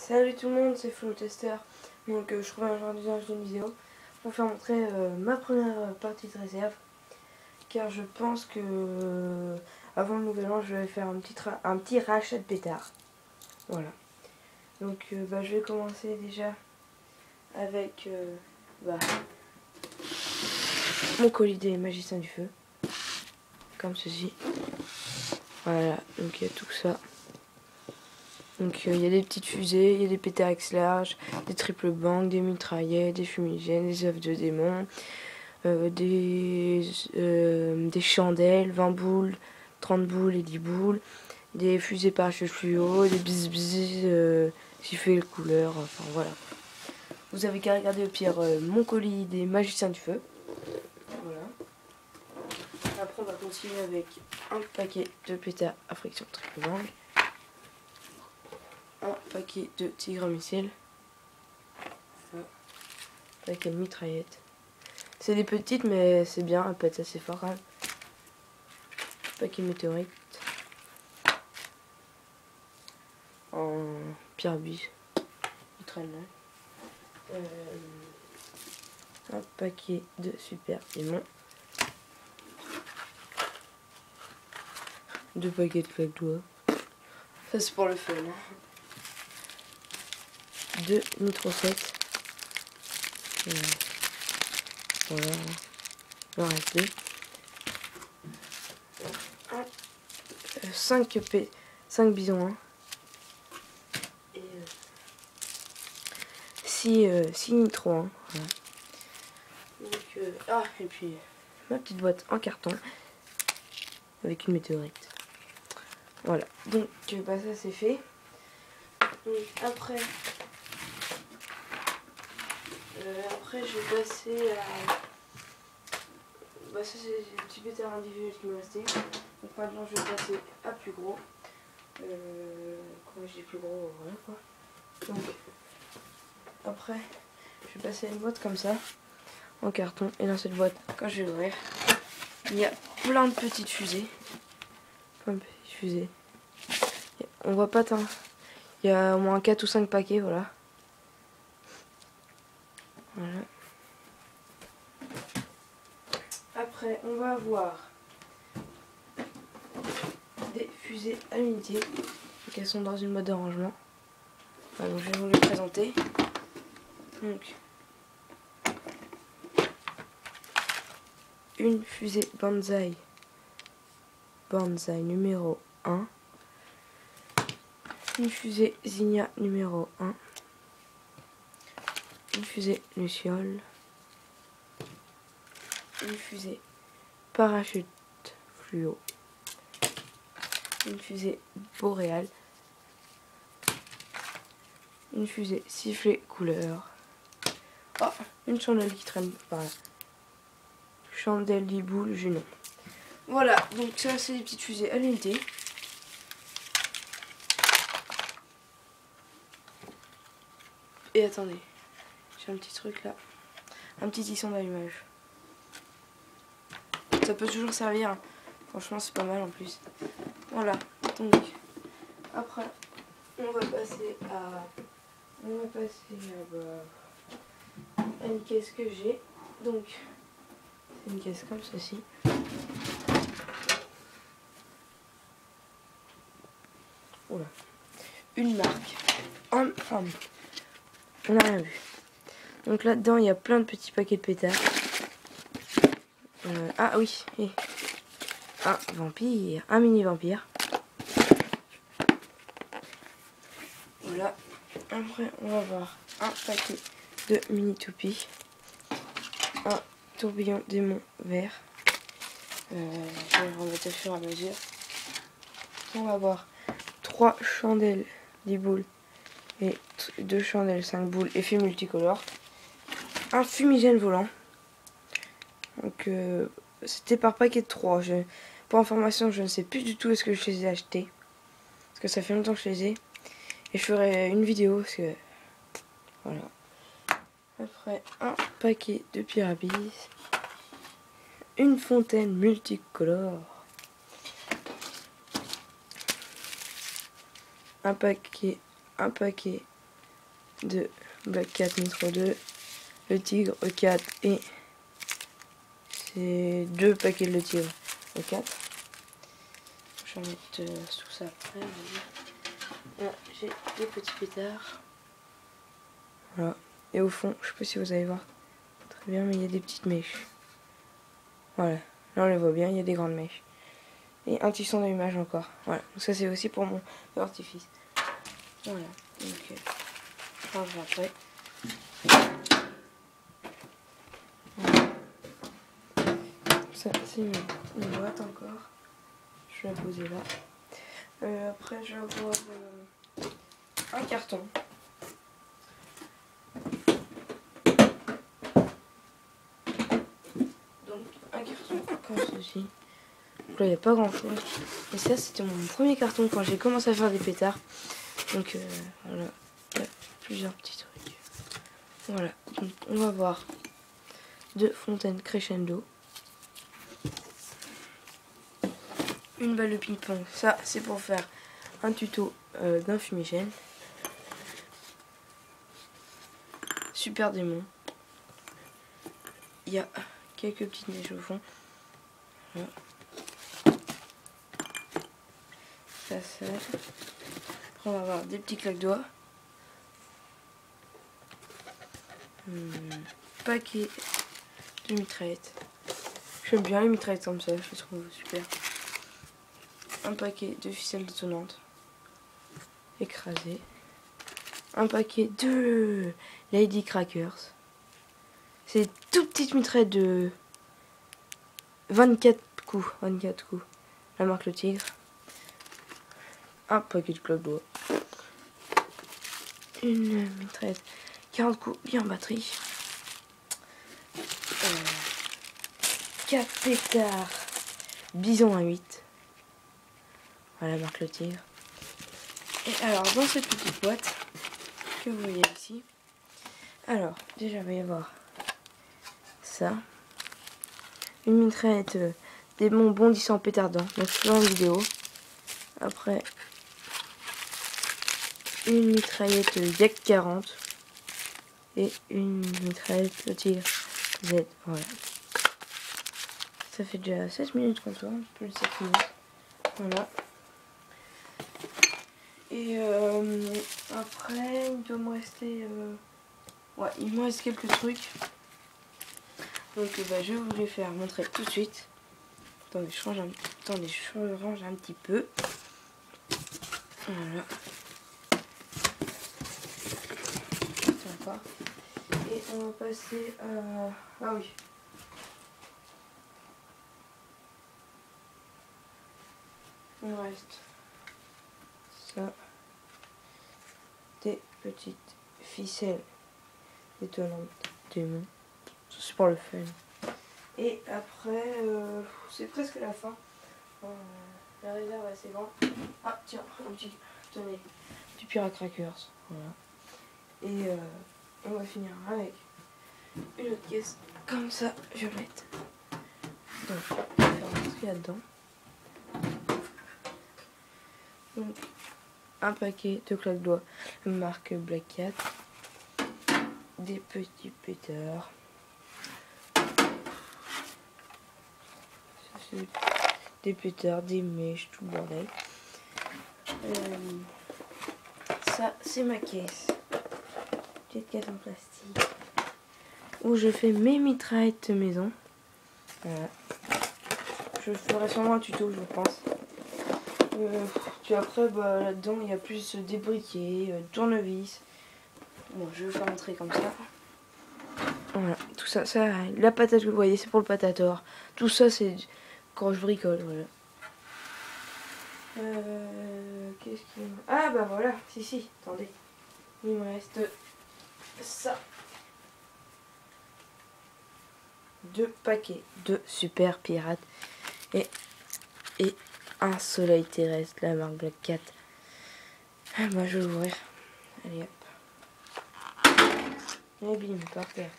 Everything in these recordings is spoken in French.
Salut tout le monde, c'est Flo Tester. Donc je reviens aujourd'hui dans une vidéo pour faire montrer ma première partie de réserve, car je pense que avant le nouvel an je vais faire un petit rachat de pétards. Voilà. Donc je vais commencer déjà avec mon colis des magiciens du feu, comme ceci. Voilà, donc il y a tout ça. Donc il y a des petites fusées, il y a des PTX larges, des triples banques, des mitraillettes, des fumigènes, des œufs de démon, des chandelles, 20 boules, 30 boules et 10 boules, des fusées parachutes fluo, des bis sifflets de couleurs, enfin voilà. Vous avez qu'à regarder au pire mon colis des magiciens du feu. Voilà. Après on va continuer avec un paquet de pétards à friction triple banque. Un paquet de tigres missiles, un paquet de mitraillettes. C'est des petites mais c'est bien, elles pètent assez fort quand même. Paquet de météorites en pierre biche, il traîne là. Un paquet de super démons, 2 paquets de claque-doigts. Ça c'est pour le fun. 2 nitro 7. Voilà. Il en reste 2. 5 bisons. Hein. Et 6 nitro. Hein. Voilà. Donc, et puis ma petite boîte en carton avec une météorite. Voilà. Donc ça c'est fait. Donc, après je vais passer à... ça c'est les petits pétards individuels qui me restaient. Donc maintenant je vais passer à plus gros. Quand je dis plus gros, voilà quoi. Donc après je vais passer à une boîte comme ça, en carton. Et dans cette boîte, quand je vais l'ouvrir, il y a plein de petites fusées. Plein de petites fusées. On voit pas tant. Il y a au moins 4 ou 5 paquets, voilà. Voilà. Après, on va avoir des fusées à l'unité. Donc elles sont dans une mode de rangement. Voilà, donc je vais vous les présenter. Donc, une fusée Banzai numéro 1. Une fusée Zinnia numéro 1. Une fusée Luciole. Une fusée Parachute fluo. Une fusée Boréal. Une fusée sifflet couleur. Oh, une chandelle qui traîne par là. Chandelle d'Iboule Junon. Voilà, donc ça c'est les petites fusées à l'unité. Et attendez, j'ai un petit truc là. Un petit tisson d'allumage. Ça peut toujours servir. Hein. Franchement c'est pas mal en plus. Voilà, donc après on va passer à une caisse que j'ai. Donc c'est une caisse comme ceci. Oula. Une marque. On n'a rien vu. Donc là-dedans il y a plein de petits paquets de pétards. Ah oui. Un vampire. Un mini vampire. Voilà. Après on va avoir un paquet de mini toupies. Un tourbillon démon vert. Je vais le remettre au fur et à mesure. On va avoir 3 chandelles 10 boules et 2 chandelles 5 boules effet multicolore. Un fumigène volant. Donc c'était par paquet de 3. Pour information, je ne sais plus du tout est-ce que je les ai achetés. Parce que ça fait longtemps que je les ai. Et je ferai une vidéo parce que voilà. Après un paquet de pyrabis. Une fontaine multicolore. Un paquet de Black Cat Nitro 2, le tigre E4 et c'est 2 paquets de le tigre E4. Je vais mettre tout ça après. Là, j'ai des petits pétards. Voilà. Et au fond, je sais pas si vous allez voir très bien, mais il y a des petites mèches. Voilà. Là, on les voit bien, il y a des grandes mèches. Et un petit son d'allumage encore. Voilà. Donc ça, c'est aussi pour mon feu artifice. Voilà. Donc, je range après. Voilà. Ça, c'est une boîte encore. Je vais la poser là. Après, je vais avoir un carton. Donc, un carton comme ceci. Donc là, il n'y a pas grand chose. Et ça, c'était mon premier carton quand j'ai commencé à faire des pétards. Donc, voilà. Il y a plusieurs petits trucs. Voilà. Donc, on va voir 2 fontaines crescendo. Une balle de ping-pong. Ça, c'est pour faire un tuto d'un fumigène. Super démon. Il y a quelques petites neiges au fond. Voilà. Ça. Après, on va avoir des petits claques-doigts. Paquet de mitraillettes. J'aime bien les mitraillettes comme ça, je les trouve super. Un paquet de ficelles détonnantes écrasées. Un paquet de Lady Crackers. C'est des tout petites mitraillettes de 24 coups. La marque Le Tigre. Un paquet de clopes d'eau. Une mitraillette 40 coups bien en batterie. 4 pétards Bison à 8. Voilà, marque Le Tigre. Et alors, dans cette petite boîte que vous voyez ici, alors, déjà, il va y avoir ça. Une mitraillette des bondissants pétardants. Donc, je ferai une vidéo. Après, une mitraillette Yak 40. Et une mitraillette Le Tigre Z. Voilà. Ça fait déjà 16 minutes qu'on tourne. Plus de 7 minutes. Voilà. Et après, il doit me rester... ouais, il me reste quelques trucs. Donc je vais vous les faire montrer tout de suite. Attendez, je range un petit peu. Voilà. Encore. Et on va passer à... Ah oui. Il me reste ça. Des petites ficelles détonnantes démons. Ça c'est pour le fun. Et après, c'est presque la fin. La réserve est assez grande. Ah tiens, un petit, tenez, du Pirate Crackers. Voilà. Et on va finir avec une autre caisse comme ça, violette. Donc, on va faire ce qu'il y a dedans. Donc, un paquet de claques-doigts marque Black Cat. Des petits pétards. Des pétards, des mèches, tout le bordel. Ça, c'est ma caisse. Petite caisse en plastique. Où je fais mes mitraillettes maison. Voilà. Je ferai sûrement un tuto, je pense. Puis après, là-dedans, il y a plus des briquets, tournevis. Bon, je vais vous faire montrer comme ça. Voilà, tout ça, la patate que vous voyez, c'est pour le patator. Tout ça, c'est quand je bricole, voilà. Qu'est-ce qu'il me... Ah bah voilà, si, attendez. Il me reste ça. 2 paquets de super pirates et un soleil terrestre, la marque Black Cat. Ah bah je vais l'ouvrir. Allez hop. Et bim, par terre.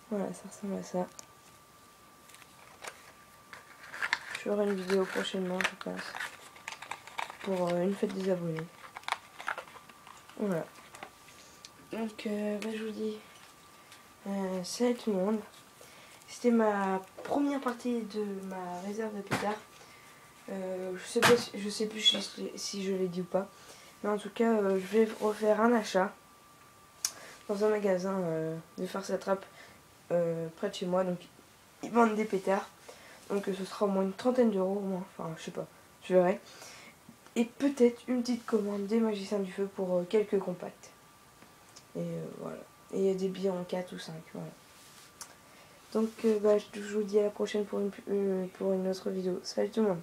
Voilà, ça ressemble à ça. Je ferai une vidéo prochainement, je pense, pour une fête des abonnés. Voilà. Donc je vous dis salut tout le monde. C'était ma première partie de ma réserve de pétards. Je sais plus si je l'ai dit ou pas. Mais en tout cas, je vais refaire un achat dans un magasin de farce à trappe près de chez moi. Donc ils vendent des pétards. Donc ce sera au moins une trentaine d'euros au moins. Enfin je sais pas, je verrai. Et peut-être une petite commande des magiciens du feu pour quelques compacts. Et voilà. Et il y a des billets en 4 ou 5. Voilà. Donc je vous dis à la prochaine pour une autre vidéo. Salut tout le monde.